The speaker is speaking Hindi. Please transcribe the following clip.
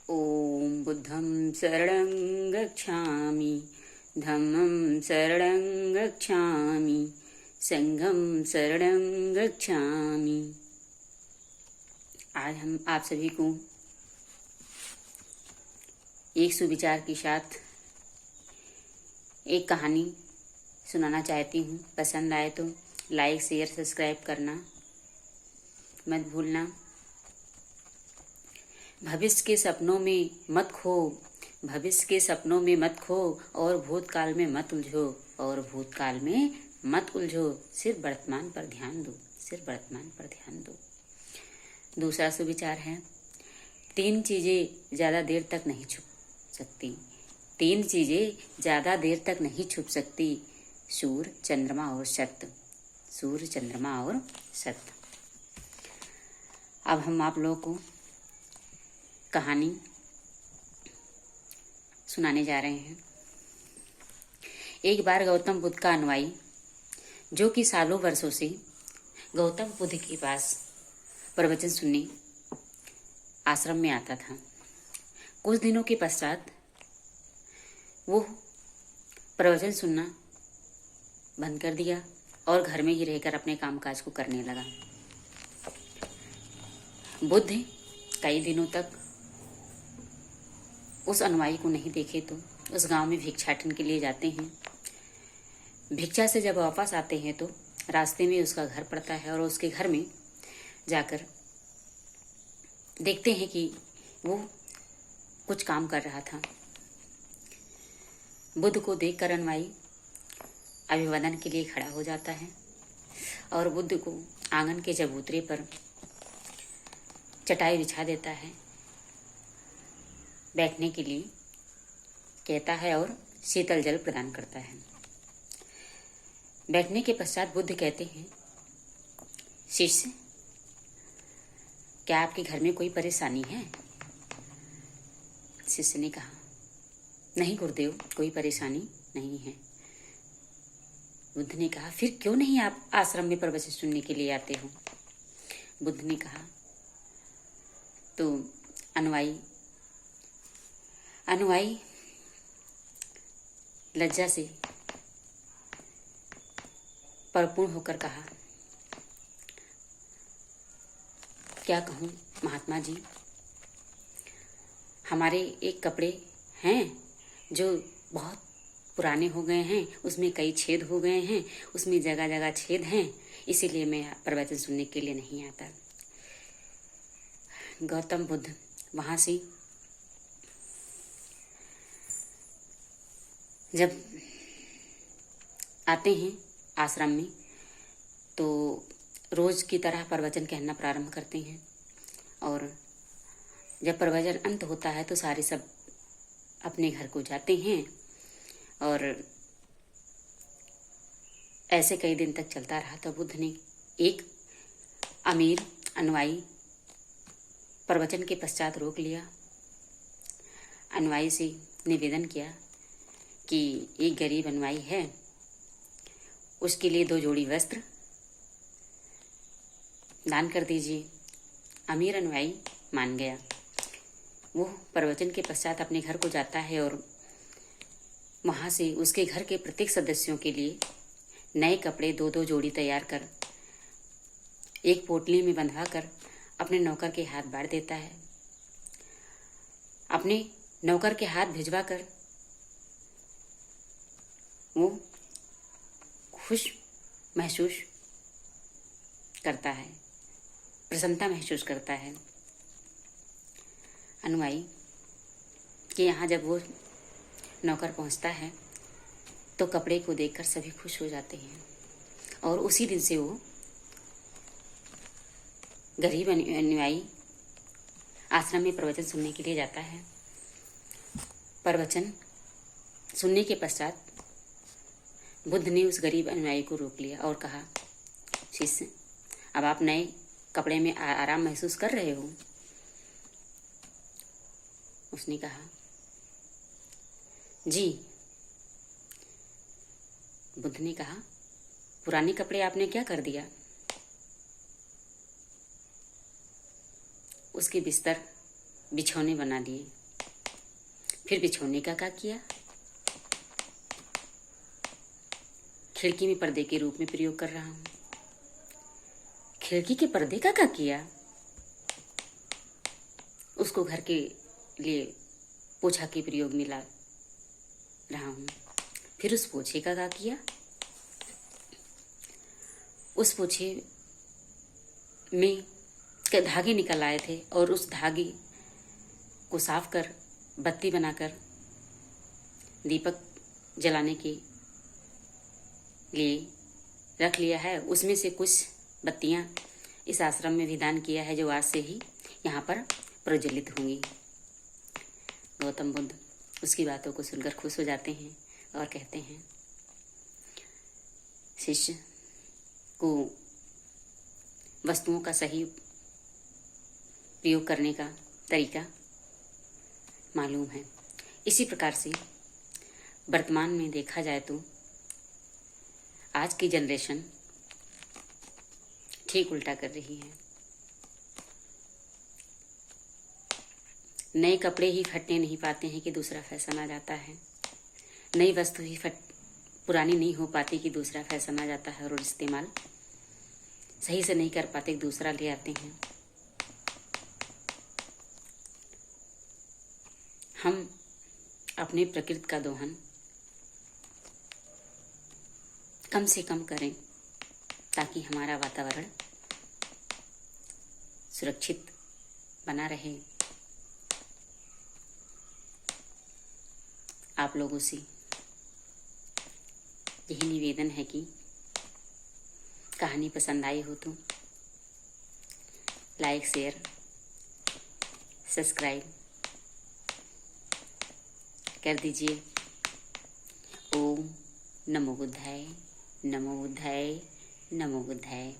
ॐ बुद्धं शरणं गच्छामि, धम्मं शरणं गच्छामि, संघं शरणं गच्छामि। आज हम आप सभी को एक सुविचार के साथ एक कहानी सुनाना चाहती हूँ। पसंद आए तो लाइक शेयर सब्सक्राइब करना मत भूलना। भविष्य के सपनों में मत खो, भविष्य के सपनों में मत खो, और भूतकाल में मत उलझो, और भूतकाल में मत उलझो। सिर्फ वर्तमान पर ध्यान दो, सिर्फ वर्तमान पर ध्यान दो। दूसरा सुविचार है, तीन चीजें ज्यादा देर तक नहीं छुप सकती, तीन चीजें ज्यादा देर तक नहीं छुप सकती, सूर्य, चंद्रमा और सत्य, सूर्य, चंद्रमा और सत्य। अब हम आप लोगों को कहानी सुनाने जा रहे हैं। एक बार गौतम बुद्ध का अनुयायी, जो कि सालों वर्षों से गौतम बुद्ध के पास प्रवचन सुनने आश्रम में आता था, कुछ दिनों के पश्चात वो प्रवचन सुनना बंद कर दिया और घर में ही रहकर अपने कामकाज को करने लगा। बुद्ध कई दिनों तक उस अनुयायी को नहीं देखे तो उस गांव में भिक्षाटन के लिए जाते हैं। भिक्षा से जब वापस आते हैं तो रास्ते में उसका घर पड़ता है और उसके घर में जाकर देखते हैं कि वो कुछ काम कर रहा था। बुद्ध को देखकर अनुयायी अभिवादन के लिए खड़ा हो जाता है और बुद्ध को आंगन के चबूतरे पर चटाई बिछा देता है, बैठने के लिए कहता है और शीतल जल प्रदान करता है। बैठने के पश्चात बुद्ध कहते हैं, शिष्य, क्या आपके घर में कोई परेशानी है? शिष्य ने कहा, नहीं गुरुदेव, कोई परेशानी नहीं है। बुद्ध ने कहा, फिर क्यों नहीं आप आश्रम में प्रवचन सुनने के लिए आते हो? बुद्ध ने कहा। तो अनुयायी लज्जा से परिपूर्ण होकर कहा, क्या कहूँ महात्मा जी, हमारे एक कपड़े हैं जो बहुत पुराने हो गए हैं, उसमें कई छेद हो गए हैं, उसमें जगह जगह छेद हैं, इसीलिए मैं प्रवचन सुनने के लिए नहीं आता। गौतम बुद्ध वहाँ से जब आते हैं आश्रम में तो रोज की तरह प्रवचन कहना प्रारंभ करते हैं, और जब प्रवचन अंत होता है तो सारे सब अपने घर को जाते हैं। और ऐसे कई दिन तक चलता रहा। तो बुद्ध ने एक अमीर अनुयायी प्रवचन के पश्चात रोक लिया, अनुयायी से निवेदन किया कि एक गरीब अनुयायी है, उसके लिए 2 जोड़ी वस्त्र दान कर दीजिए। अमीर अनुयायी मान गया। वो प्रवचन के पश्चात अपने घर को जाता है और वहाँ से उसके घर के प्रत्येक सदस्यों के लिए नए कपड़े 2-2 जोड़ी तैयार कर एक पोटली में बंधवा कर अपने नौकर के हाथ बांट देता है। अपने नौकर के हाथ भिजवा कर वो खुश महसूस करता है, प्रसन्नता महसूस करता है। अनुयायी के यहाँ जब वो नौकर पहुँचता है तो कपड़े को देखकर सभी खुश हो जाते हैं, और उसी दिन से वो गरीब अनुयायी आश्रम में प्रवचन सुनने के लिए जाता है। प्रवचन सुनने के पश्चात बुद्ध ने उस गरीब अनुयायी को रोक लिया और कहा, शिष्य, अब आप नए कपड़े में आराम महसूस कर रहे हो? उसने कहा, जी। बुद्ध ने कहा, पुराने कपड़े आपने क्या कर दिया? उसके बिस्तर बिछौने बना लिए। फिर बिछौने का क्या किया? खिड़की में पर्दे के रूप में प्रयोग कर रहा हूँ। खिड़की के पर्दे का क्या किया? उसको घर के लिए पोछा के प्रयोग में ला रहा हूँ। फिर उस पोछे का क्या किया? उस पोछे में के धागे निकल आए थे और उस धागे को साफ कर बत्ती बनाकर दीपक जलाने के लिए रख लिया है। उसमें से कुछ बत्तियां इस आश्रम में भी दान किया है, जो आज से ही यहाँ पर प्रज्वलित होंगी। गौतम बुद्ध उसकी बातों को सुनकर खुश हो जाते हैं और कहते हैं, शिष्य को वस्तुओं का सही प्रयोग करने का तरीका मालूम है। इसी प्रकार से वर्तमान में देखा जाए तो आज की जनरेशन ठीक उल्टा कर रही है। नए कपड़े ही फटने नहीं पाते हैं कि दूसरा फैशन आ जाता है। नई वस्तु ही पुरानी नहीं हो पाती कि दूसरा फैशन आ जाता है और इस्तेमाल सही से नहीं कर पाते, दूसरा ले आते हैं। हम अपने प्रकृति का दोहन कम से कम करें ताकि हमारा वातावरण सुरक्षित बना रहे। आप लोगों से यही निवेदन है कि कहानी पसंद आई हो तो लाइक, शेयर, सब्सक्राइब कर दीजिए। ओम नमो बुद्धाय, नमो बुद्धाय, नमो बुद्धाय।